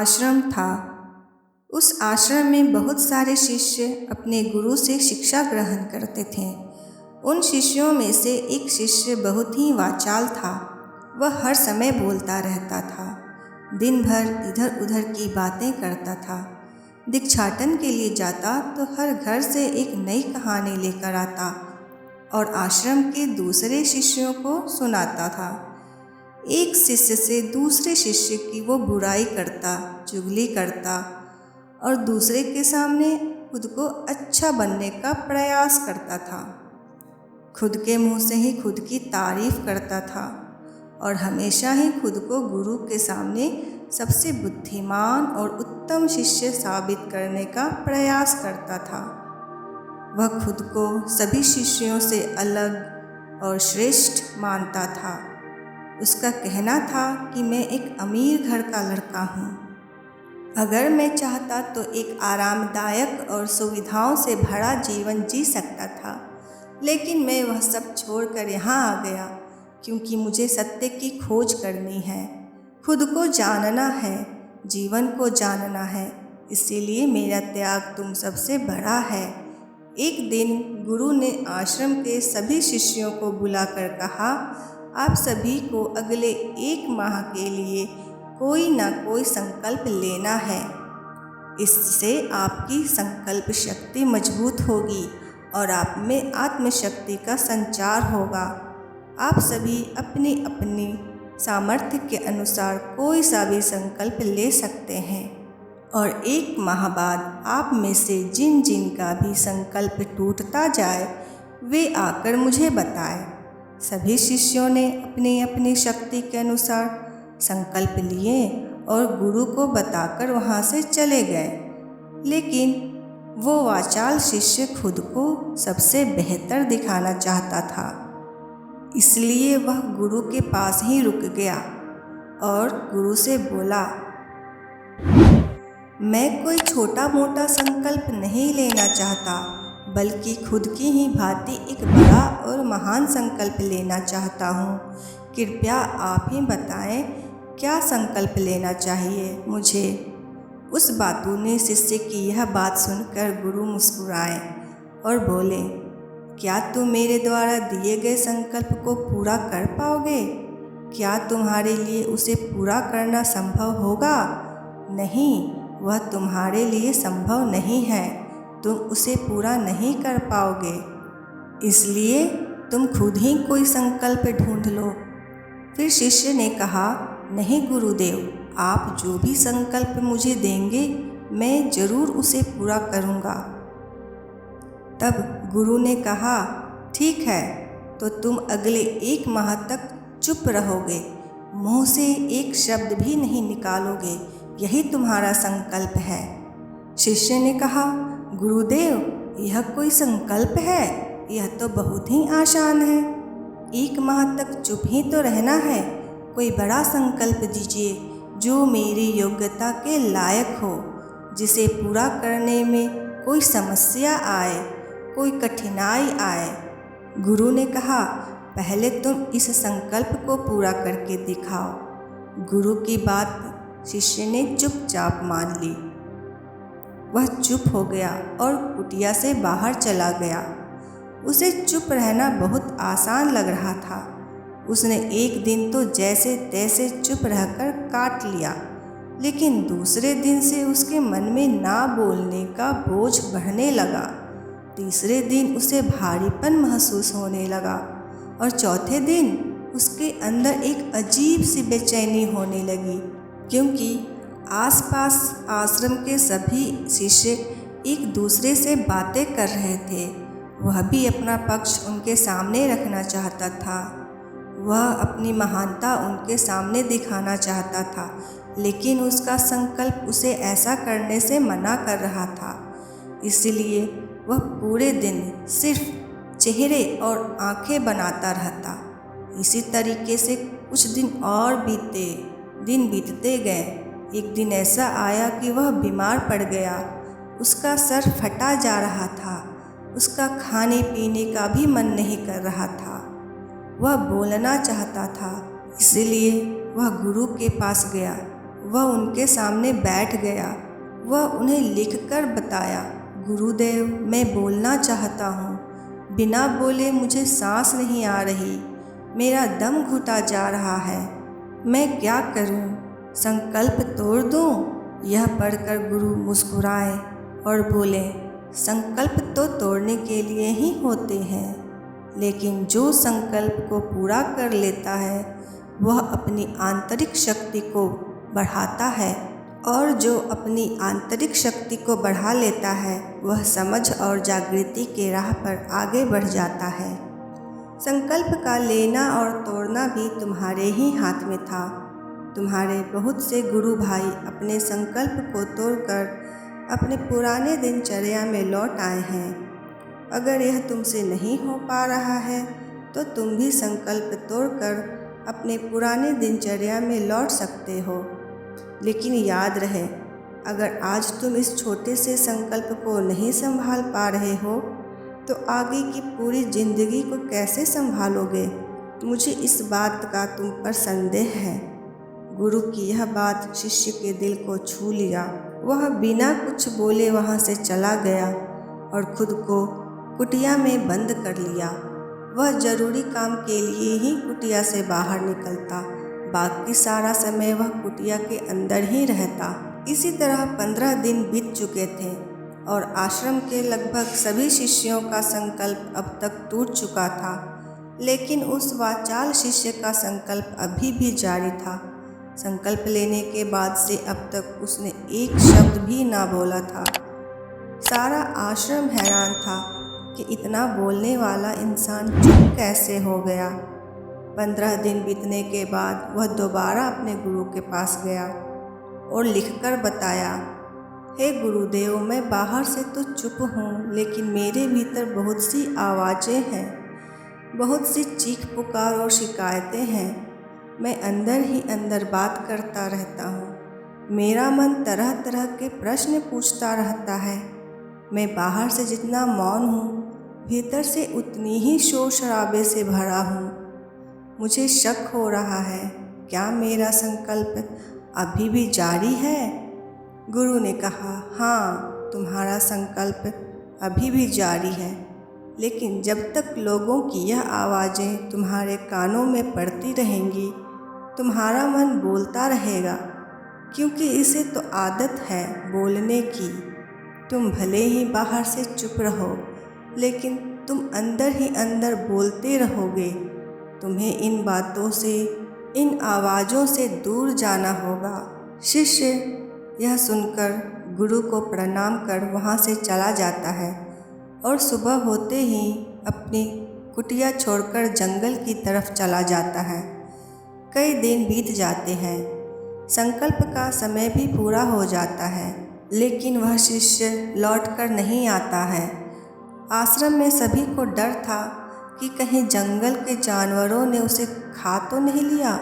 आश्रम था। उस आश्रम में बहुत सारे शिष्य अपने गुरु से शिक्षा ग्रहण करते थे। उन शिष्यों में से एक शिष्य बहुत ही वाचाल था। वह हर समय बोलता रहता था, दिन भर इधर उधर की बातें करता था। दीक्षाटन के लिए जाता तो हर घर से एक नई कहानी लेकर आता और आश्रम के दूसरे शिष्यों को सुनाता था। एक शिष्य से दूसरे शिष्य की वो बुराई करता, चुगली करता और दूसरे के सामने खुद को अच्छा बनने का प्रयास करता था। खुद के मुंह से ही खुद की तारीफ करता था और हमेशा ही खुद को गुरु के सामने सबसे बुद्धिमान और उत्तम शिष्य साबित करने का प्रयास करता था। वह खुद को सभी शिष्यों से अलग और श्रेष्ठ मानता था। उसका कहना था कि मैं एक अमीर घर का लड़का हूँ। अगर मैं चाहता तो एक आरामदायक और सुविधाओं से भरा जीवन जी सकता था, लेकिन मैं वह सब छोड़कर यहाँ आ गया क्योंकि मुझे सत्य की खोज करनी है, खुद को जानना है, जीवन को जानना है। इसीलिए मेरा त्याग तुम सबसे बड़ा है। एक दिन गुरु ने आश्रम के सभी शिष्यों को बुलाकर कहा, आप सभी को अगले 1 माह के लिए कोई ना कोई संकल्प लेना है। इससे आपकी संकल्प शक्ति मजबूत होगी और आप में आत्मशक्ति का संचार होगा। आप सभी अपनी अपनी सामर्थ्य के अनुसार कोई सा भी संकल्प ले सकते हैं और 1 माह बाद आप में से जिन जिन का भी संकल्प टूटता जाए वे आकर मुझे बताएं। सभी शिष्यों ने अपनी अपनी शक्ति के अनुसार संकल्प लिए और गुरु को बताकर वहाँ से चले गए। लेकिन वो वाचाल शिष्य खुद को सबसे बेहतर दिखाना चाहता था, इसलिए वह गुरु के पास ही रुक गया और गुरु से बोला, मैं कोई छोटा मोटा संकल्प नहीं लेना चाहता, बल्कि खुद की ही भांति एक बड़ा और महान संकल्प लेना चाहता हूँ। कृपया आप ही बताएं क्या संकल्प लेना चाहिए मुझे। उस बातूनी शिष्य की यह बात सुनकर गुरु मुस्कुराए और बोले, क्या तुम मेरे द्वारा दिए गए संकल्प को पूरा कर पाओगे? क्या तुम्हारे लिए उसे पूरा करना संभव होगा? नहीं, वह तुम्हारे लिए संभव नहीं है। तुम उसे पूरा नहीं कर पाओगे, इसलिए तुम खुद ही कोई संकल्प ढूंढ लो। फिर शिष्य ने कहा, नहीं गुरुदेव, आप जो भी संकल्प मुझे देंगे मैं जरूर उसे पूरा करूँगा। तब गुरु ने कहा, ठीक है, तो तुम अगले 1 माह तक चुप रहोगे, मुँह से एक शब्द भी नहीं निकालोगे, यही तुम्हारा संकल्प है। शिष्य ने कहा, गुरुदेव, यह कोई संकल्प है? यह तो बहुत ही आसान है। 1 माह तक चुप ही तो रहना है। कोई बड़ा संकल्प दीजिए जो मेरी योग्यता के लायक हो, जिसे पूरा करने में कोई समस्या आए, कोई कठिनाई आए। गुरु ने कहा, पहले तुम इस संकल्प को पूरा करके दिखाओ। गुरु की बात शिष्य ने चुपचाप मान ली। वह चुप हो गया और कुटिया से बाहर चला गया। उसे चुप रहना बहुत आसान लग रहा था। उसने एक दिन तो जैसे तैसे चुप रहकर काट लिया, लेकिन दूसरे दिन से उसके मन में ना बोलने का बोझ बढ़ने लगा। तीसरे दिन उसे भारीपन महसूस होने लगा और चौथे दिन उसके अंदर एक अजीब सी बेचैनी होने लगी, क्योंकि आसपास आश्रम के सभी शिष्य एक दूसरे से बातें कर रहे थे। वह भी अपना पक्ष उनके सामने रखना चाहता था। वह अपनी महानता उनके सामने दिखाना चाहता था, लेकिन उसका संकल्प उसे ऐसा करने से मना कर रहा था। इसलिए वह पूरे दिन सिर्फ चेहरे और आंखें बनाता रहता। इसी तरीके से कुछ दिन और दिन बीतते गए। एक दिन ऐसा आया कि वह बीमार पड़ गया। उसका सर फटा जा रहा था। उसका खाने पीने का भी मन नहीं कर रहा था। वह बोलना चाहता था, इसलिए वह गुरु के पास गया वह उनके सामने बैठ गया। वह उन्हें लिखकर बताया, गुरुदेव, मैं बोलना चाहता हूँ। बिना बोले मुझे सांस नहीं आ रही। मेरा दम घुटा जा रहा है। मैं क्या करूँ? संकल्प तोड़ दूँ? यह पढ़कर गुरु मुस्कुराए और बोले, संकल्प तो तोड़ने के लिए ही होते हैं, लेकिन जो संकल्प को पूरा कर लेता है वह अपनी आंतरिक शक्ति को बढ़ाता है, और जो अपनी आंतरिक शक्ति को बढ़ा लेता है वह समझ और जागृति के राह पर आगे बढ़ जाता है। संकल्प का लेना और तोड़ना भी तुम्हारे ही हाथ में था। तुम्हारे बहुत से गुरु भाई अपने संकल्प को तोड़कर अपने पुराने दिनचर्या में लौट आए हैं। अगर यह तुमसे नहीं हो पा रहा है तो तुम भी संकल्प तोड़कर अपने पुराने दिनचर्या में लौट सकते हो। लेकिन याद रहे, अगर आज तुम इस छोटे से संकल्प को नहीं संभाल पा रहे हो तो आगे की पूरी जिंदगी को कैसे संभालोगे? मुझे इस बात का तुम पर संदेह है। गुरु की यह बात शिष्य के दिल को छू लिया। वह बिना कुछ बोले वहाँ से चला गया और खुद को कुटिया में बंद कर लिया। वह जरूरी काम के लिए ही कुटिया से बाहर निकलता, बाकी सारा समय वह कुटिया के अंदर ही रहता। इसी तरह 15 दिन बीत चुके थे और आश्रम के लगभग सभी शिष्यों का संकल्प अब तक टूट चुका था, लेकिन उस वाचाल शिष्य का संकल्प अभी भी जारी था। संकल्प लेने के बाद से अब तक उसने एक शब्द भी ना बोला था। सारा आश्रम हैरान था कि इतना बोलने वाला इंसान चुप कैसे हो गया। 15 दिन बीतने के बाद वह दोबारा अपने गुरु के पास गया और लिखकर बताया, हे गुरुदेव, मैं बाहर से तो चुप हूँ, लेकिन मेरे भीतर बहुत सी आवाज़ें हैं, बहुत सी चीख पुकार और शिकायतें हैं। मैं अंदर ही अंदर बात करता रहता हूँ। मेरा मन तरह तरह के प्रश्न पूछता रहता है। मैं बाहर से जितना मौन हूँ, भीतर से उतनी ही शोर शराबे से भरा हूँ। मुझे शक हो रहा है, क्या मेरा संकल्प अभी भी जारी है? गुरु ने कहा, हाँ, तुम्हारा संकल्प अभी भी जारी है, लेकिन जब तक लोगों की यह आवाज़ें तुम्हारे कानों में पड़ती रहेंगी, तुम्हारा मन बोलता रहेगा, क्योंकि इसे तो आदत है बोलने की। तुम भले ही बाहर से चुप रहो, लेकिन तुम अंदर ही अंदर बोलते रहोगे। तुम्हें इन बातों से, इन आवाज़ों से दूर जाना होगा। शिष्य यह सुनकर गुरु को प्रणाम कर वहाँ से चला जाता है और सुबह होते ही अपनी कुटिया छोड़कर जंगल की तरफ चला जाता है। कई दिन बीत जाते हैं, संकल्प का समय भी पूरा हो जाता है, लेकिन वह शिष्य लौटकर नहीं आता है। आश्रम में सभी को डर था कि कहीं जंगल के जानवरों ने उसे खा तो नहीं लिया।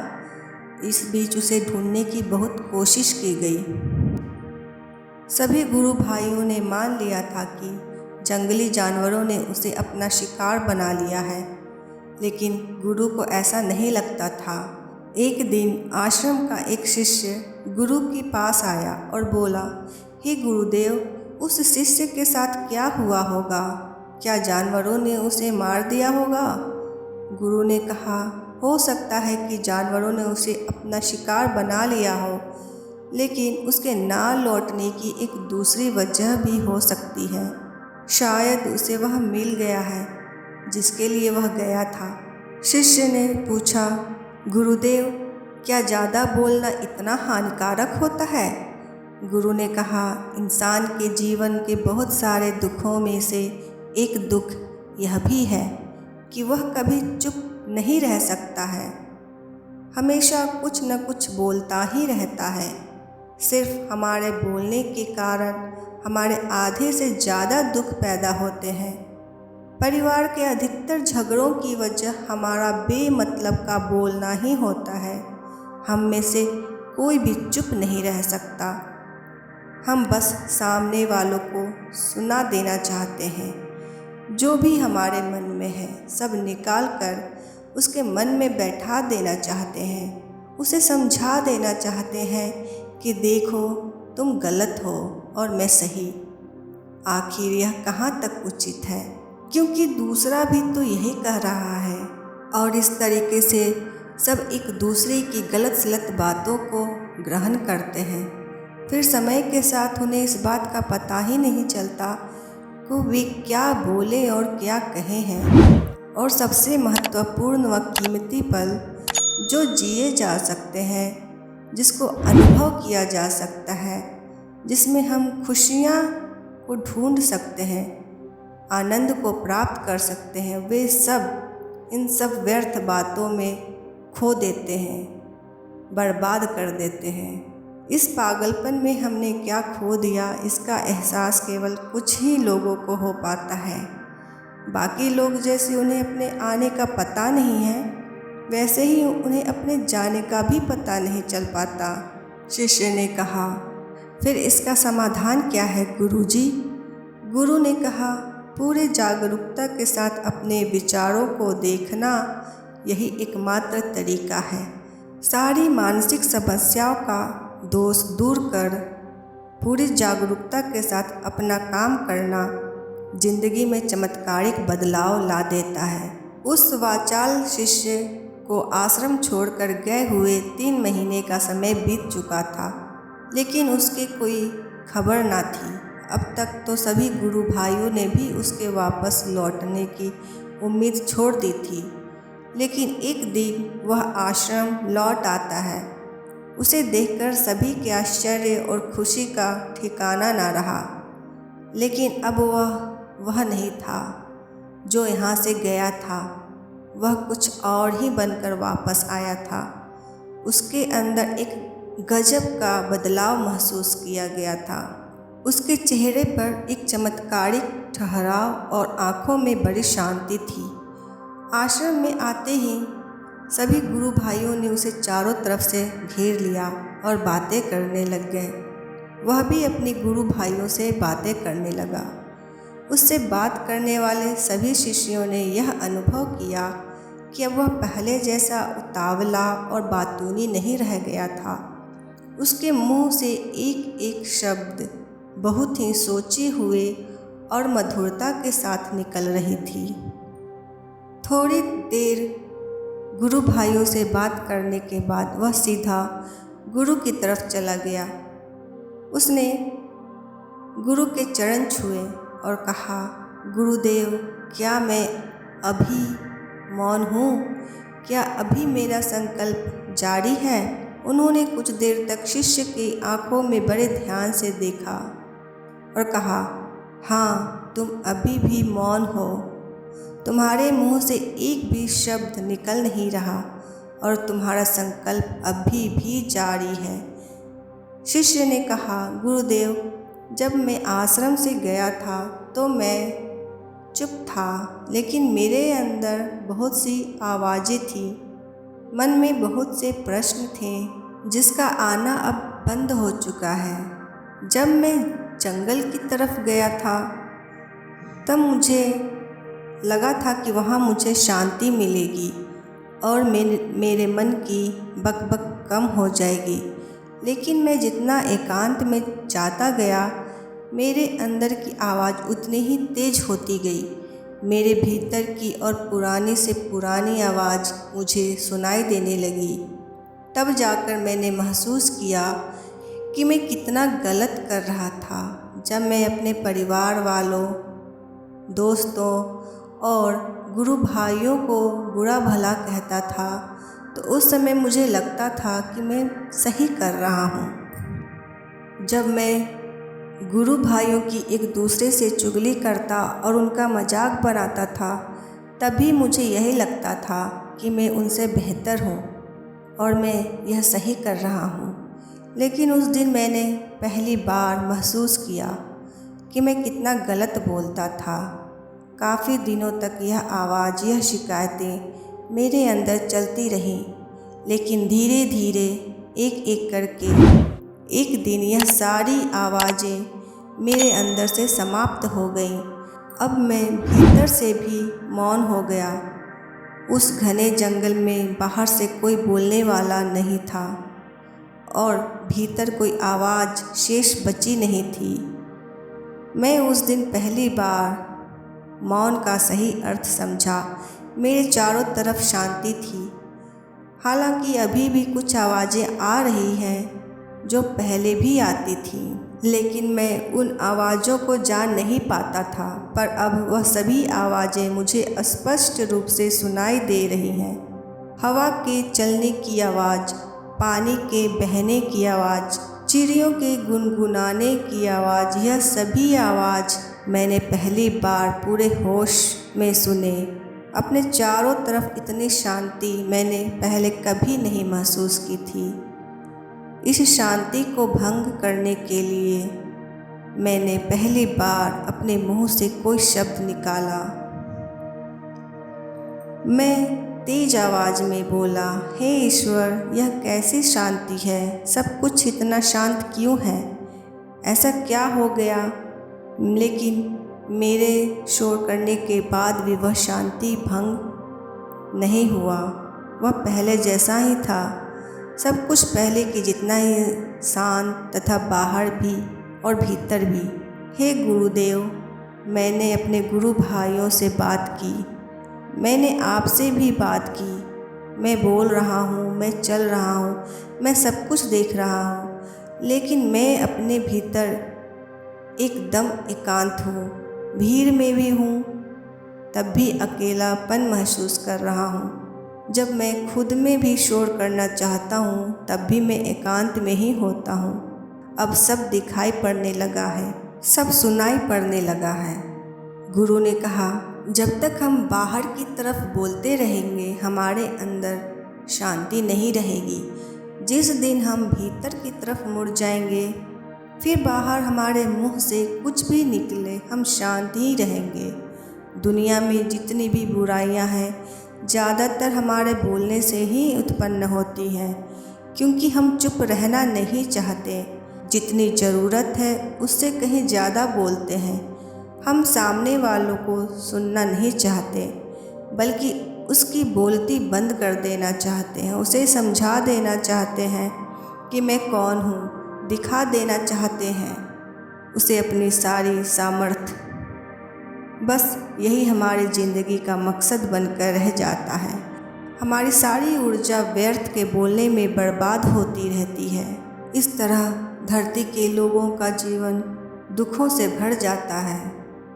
इस बीच उसे ढूंढने की बहुत कोशिश की गई। सभी गुरु भाइयों ने मान लिया था कि जंगली जानवरों ने उसे अपना शिकार बना लिया है, लेकिन गुरु को ऐसा नहीं लगता था। एक दिन आश्रम का एक शिष्य गुरु के पास आया और बोला, हे गुरुदेव, उस शिष्य के साथ क्या हुआ होगा? क्या जानवरों ने उसे मार दिया होगा? गुरु ने कहा, हो सकता है कि जानवरों ने उसे अपना शिकार बना लिया हो, लेकिन उसके ना लौटने की एक दूसरी वजह भी हो सकती है। शायद उसे वह मिल गया है जिसके लिए वह गया था। शिष्य ने पूछा, गुरुदेव, क्या ज़्यादा बोलना इतना हानिकारक होता है? गुरु ने कहा, इंसान के जीवन के बहुत सारे दुखों में से एक दुख यह भी है कि वह कभी चुप नहीं रह सकता है, हमेशा कुछ न कुछ बोलता ही रहता है। सिर्फ हमारे बोलने के कारण हमारे आधे से ज़्यादा दुख पैदा होते हैं। परिवार के अधिकतर झगड़ों की वजह हमारा बेमतलब का बोलना ही होता है। हम में से कोई भी चुप नहीं रह सकता। हम बस सामने वालों को सुना देना चाहते हैं। जो भी हमारे मन में है सब निकाल कर उसके मन में बैठा देना चाहते हैं। उसे समझा देना चाहते हैं कि देखो तुम गलत हो और मैं सही। आखिर यह कहाँ तक उचित है, क्योंकि दूसरा भी तो यही कह रहा है। और इस तरीके से सब एक दूसरे की गलत सलत बातों को ग्रहण करते हैं। फिर समय के साथ उन्हें इस बात का पता ही नहीं चलता कि वे क्या बोले और क्या कहे हैं। और सबसे महत्वपूर्ण व कीमती पल जो जिए जा सकते हैं, जिसको अनुभव किया जा सकता है, जिसमें हम खुशियाँ को ढूंढ सकते हैं, आनंद को प्राप्त कर सकते हैं, वे सब इन सब व्यर्थ बातों में खो देते हैं, बर्बाद कर देते हैं। इस पागलपन में हमने क्या खो दिया, इसका एहसास केवल कुछ ही लोगों को हो पाता है। बाकी लोग जैसे उन्हें अपने आने का पता नहीं है, वैसे ही उन्हें अपने जाने का भी पता नहीं चल पाता। शिष्य ने कहा, फिर इसका समाधान क्या है गुरुजी? गुरु ने कहा, पूरे जागरूकता के साथ अपने विचारों को देखना, यही एकमात्र तरीका है। सारी मानसिक समस्याओं का दोष दूर कर पूरी जागरूकता के साथ अपना काम करना जिंदगी में चमत्कारिक बदलाव ला देता है। उस वाचाल शिष्य को आश्रम छोड़कर गए हुए 3 महीने का समय बीत चुका था, लेकिन उसके कोई खबर ना थी। अब तक तो सभी गुरु भाइयों ने भी उसके वापस लौटने की उम्मीद छोड़ दी थी, लेकिन एक दिन वह आश्रम लौट आता है। उसे देखकर सभी के आश्चर्य और खुशी का ठिकाना ना रहा। लेकिन अब वह नहीं था जो यहाँ से गया था, वह कुछ और ही बनकर वापस आया था। उसके अंदर एक गजब का बदलाव महसूस किया गया था। उसके चेहरे पर एक चमत्कारिक ठहराव और आँखों में बड़ी शांति थी। आश्रम में आते ही सभी गुरु भाइयों ने उसे चारों तरफ से घेर लिया और बातें करने लग गए। वह भी अपने गुरु भाइयों से बातें करने लगा। उससे बात करने वाले सभी शिष्यों ने यह अनुभव किया कि अब वह पहले जैसा उतावला और बातूनी नहीं रह गया था। उसके मुंह से एक एक शब्द बहुत ही सोचे हुए और मधुरता के साथ निकल रही थी। थोड़ी देर गुरु भाइयों से बात करने के बाद वह सीधा गुरु की तरफ चला गया। उसने गुरु के चरण छुए और कहा, गुरुदेव, क्या मैं अभी मौन हूँ? क्या अभी मेरा संकल्प जारी है? उन्होंने कुछ देर तक शिष्य की आंखों में बड़े ध्यान से देखा और कहा, हाँ, तुम अभी भी मौन हो। तुम्हारे मुंह से एक भी शब्द निकल नहीं रहा और तुम्हारा संकल्प अभी भी जारी है। शिष्य ने कहा, गुरुदेव, जब मैं आश्रम से गया था तो मैं चुप था, लेकिन मेरे अंदर बहुत सी आवाज़ें थीं। मन में बहुत से प्रश्न थे जिसका आना अब बंद हो चुका है। जब मैं जंगल की तरफ गया था तब मुझे लगा था कि वहाँ मुझे शांति मिलेगी और मेरे मन की बकबक कम हो जाएगी, लेकिन मैं जितना एकांत में जाता गया, मेरे अंदर की आवाज़ उतनी ही तेज होती गई। मेरे भीतर की और पुरानी से पुरानी आवाज़ मुझे सुनाई देने लगी। तब जाकर मैंने महसूस किया कि मैं कितना गलत कर रहा था। जब मैं अपने परिवार वालों, दोस्तों और गुरु भाइयों को बुरा भला कहता था तो उस समय मुझे लगता था कि मैं सही कर रहा हूँ। जब मैं गुरु भाइयों की एक दूसरे से चुगली करता और उनका मजाक बनाता था, तभी मुझे यही लगता था कि मैं उनसे बेहतर हूँ और मैं यह सही कर रहा हूँ। लेकिन उस दिन मैंने पहली बार महसूस किया कि मैं कितना गलत बोलता था। काफ़ी दिनों तक यह आवाज़, यह शिकायतें मेरे अंदर चलती रहीं, लेकिन धीरे धीरे एक एक करके एक दिन यह सारी आवाज़ें मेरे अंदर से समाप्त हो गईं। अब मैं भीतर से भी मौन हो गया। उस घने जंगल में बाहर से कोई बोलने वाला नहीं था और भीतर कोई आवाज़ शेष बची नहीं थी। मैं उस दिन पहली बार मौन का सही अर्थ समझा। मेरे चारों तरफ शांति थी। हालांकि अभी भी कुछ आवाज़ें आ रही हैं जो पहले भी आती थीं, लेकिन मैं उन आवाज़ों को जान नहीं पाता था। पर अब वह सभी आवाज़ें मुझे स्पष्ट रूप से सुनाई दे रही हैं। हवा के चलने की आवाज़, पानी के बहने की आवाज़, चिड़ियों के गुनगुनाने की आवाज़, यह सभी आवाज़ मैंने पहली बार पूरे होश में सुने। अपने चारों तरफ इतनी शांति मैंने पहले कभी नहीं महसूस की थी। इस शांति को भंग करने के लिए मैंने पहली बार अपने मुंह से कोई शब्द निकाला। मैं तेज आवाज़ में बोला, हे ईश्वर, यह कैसी शांति है? सब कुछ इतना शांत क्यों है? ऐसा क्या हो गया? लेकिन मेरे शोर करने के बाद भी वह शांति भंग नहीं हुआ। वह पहले जैसा ही था। सब कुछ पहले की जितना ही शांत तथा बाहर भी और भीतर भी। हे गुरुदेव, मैंने अपने गुरु भाइयों से बात की। मैंने आपसे भी बात की। मैं बोल रहा हूँ, मैं चल रहा हूँ, मैं सब कुछ देख रहा हूँ, लेकिन मैं अपने भीतर एकदम एकांत हूँ। भीड़ में भी हूँ तब भी अकेलापन महसूस कर रहा हूँ। जब मैं खुद में भी शोर करना चाहता हूँ तब भी मैं एकांत में ही होता हूँ। अब सब दिखाई पड़ने लगा है, सब सुनाई पड़ने लगा है। गुरु ने कहा, जब तक हम बाहर की तरफ बोलते रहेंगे हमारे अंदर शांति नहीं रहेगी। जिस दिन हम भीतर की तरफ मुड़ जाएंगे, फिर बाहर हमारे मुंह से कुछ भी निकले, हम शांत ही रहेंगे। दुनिया में जितनी भी बुराइयां हैं, ज़्यादातर हमारे बोलने से ही उत्पन्न होती हैं, क्योंकि हम चुप रहना नहीं चाहते। जितनी ज़रूरत है उससे कहीं ज़्यादा बोलते हैं। हम सामने वालों को सुनना नहीं चाहते, बल्कि उसकी बोलती बंद कर देना चाहते हैं। उसे समझा देना चाहते हैं कि मैं कौन हूँ, दिखा देना चाहते हैं उसे अपनी सारी सामर्थ्य। बस यही हमारी ज़िंदगी का मकसद बनकर रह जाता है। हमारी सारी ऊर्जा व्यर्थ के बोलने में बर्बाद होती रहती है। इस तरह धरती के लोगों का जीवन दुखों से भर जाता है,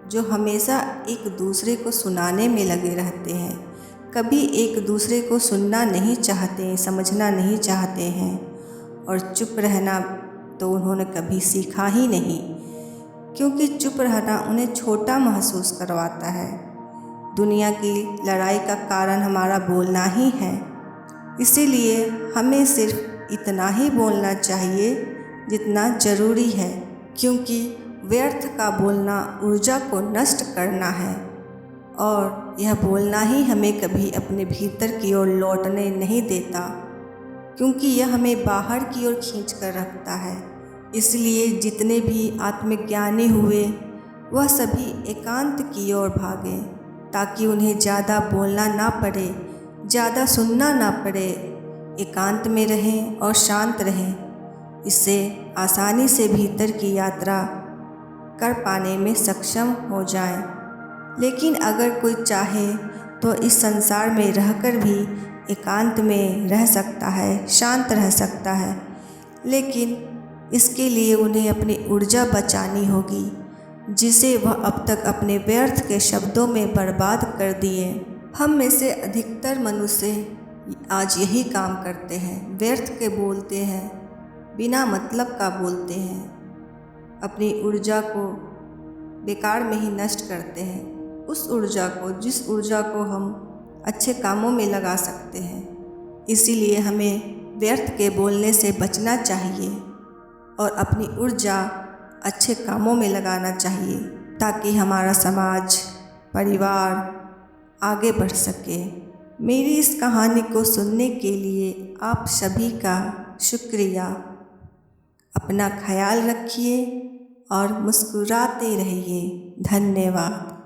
जो हमेशा एक दूसरे को सुनाने में लगे रहते हैं। कभी एक दूसरे को सुनना नहीं चाहते, समझना नहीं चाहते हैं, और चुप रहना तो उन्होंने कभी सीखा ही नहीं, क्योंकि चुप रहना उन्हें छोटा महसूस करवाता है। दुनिया की लड़ाई का कारण हमारा बोलना ही है। इसीलिए हमें सिर्फ इतना ही बोलना चाहिए जितना ज़रूरी है, क्योंकि व्यर्थ का बोलना ऊर्जा को नष्ट करना है, और यह बोलना ही हमें कभी अपने भीतर की ओर लौटने नहीं देता, क्योंकि यह हमें बाहर की ओर खींच कर रखता है। इसलिए जितने भी आत्मज्ञानी हुए वह सभी एकांत की ओर भागे, ताकि उन्हें ज़्यादा बोलना ना पड़े, ज़्यादा सुनना ना पड़े। एकांत में रहें और शांत रहें। इससे आसानी से भीतर की यात्रा कर पाने में सक्षम हो जाएं। लेकिन अगर कोई चाहे तो इस संसार में रहकर भी एकांत में रह सकता है, शांत रह सकता है, लेकिन इसके लिए उन्हें अपनी ऊर्जा बचानी होगी, जिसे वह अब तक अपने व्यर्थ के शब्दों में बर्बाद कर दिए। हम में से अधिकतर मनुष्य आज यही काम करते हैं, व्यर्थ के बोलते हैं, बिना मतलब का बोलते हैं, अपनी ऊर्जा को बेकार में ही नष्ट करते हैं। उस ऊर्जा को, जिस ऊर्जा को हम अच्छे कामों में लगा सकते हैं। इसीलिए हमें व्यर्थ के बोलने से बचना चाहिए और अपनी ऊर्जा अच्छे कामों में लगाना चाहिए, ताकि हमारा समाज, परिवार आगे बढ़ सके। मेरी इस कहानी को सुनने के लिए आप सभी का शुक्रिया। अपना ख्याल रखिए और मुस्कुराते रहिए। धन्यवाद।